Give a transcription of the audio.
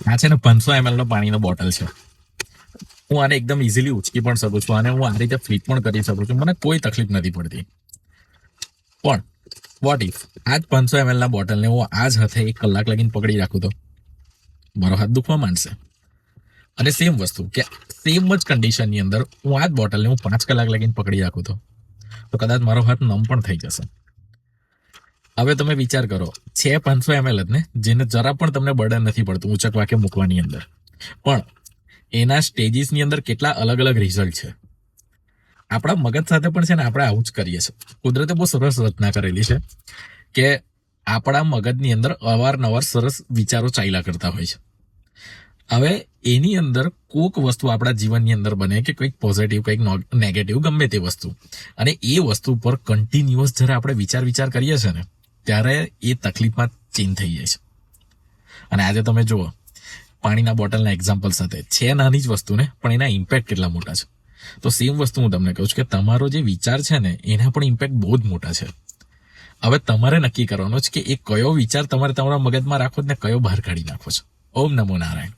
આ છે ને 500 ml નો પાણીનો બોટલ છે. હું આને એકદમ ઇઝીલી ઉચકી પણ શકું છું અને હું આ રીતે ફ્લિપ પણ કરી શકું છું. મને કોઈ તકલીફ નથી પડતી. પણ વોટ ઇફ આજ 500 ml ના બોટલને હું આજ હાથે 1 કલાક લગીને પકડી રાખું તો મારો હાથ દુખવા માંડશે. અને સેમ વસ્તુ કે સેમ જ કન્ડિશનની અંદર હું આ જ બોટલને હું 5 કલાક લગીને પકડી રાખું તો કદાચ મારો હાથ નમ પણ થઈ જશે. હવે તમે વિચાર કરો, છે 500 ml જ ને, જેને જરા પણ તમને બર્ડન નથી પડતું ઉચકવા કે મૂકવાની અંદર, પણ એના સ્ટેજીસની અંદર કેટલા અલગ અલગ રિઝલ્ટ છે. આપણા મગજ સાથે પણ છે ને આપણે આવું જ કરીએ છીએ. કુદરતે બહુ સરસ રચના કરેલી છે કે આપણા મગજની અંદર અવારનવાર સરસ વિચારો ચાલ્યા કરતા હોય છે. હવે એની અંદર કોઈક વસ્તુ આપણા જીવનની અંદર બને કે કંઈક પોઝિટિવ કંઈક નેગેટિવ ગમે તે વસ્તુ, અને એ વસ્તુ પર કન્ટિન્યુઅસ જ્યારે આપણે વિચાર કરીએ છીએ ને ત્યારે એ તકલીફમાં ચેન્જ થઈ જાય છે. અને આજે તમે જુઓ પાણીના બોટલના એક્ઝામ્પલ સાથે, છે નાની જ વસ્તુ ને પણ એના ઇમ્પેક્ટ કેટલા મોટા છે. તો સેમ વસ્તુ હું તમને કહું છું કે તમારો જે વિચાર છે ને એના પણ ઇમ્પેક્ટ બહુ જ મોટા છે. હવે તમારે નક્કી કરવાનો છે કે એ કયો વિચાર તમારે તમારા મગજમાં રાખો ને કયો બહાર કાઢી નાખો છો. ઓમ નમો નારાયણ.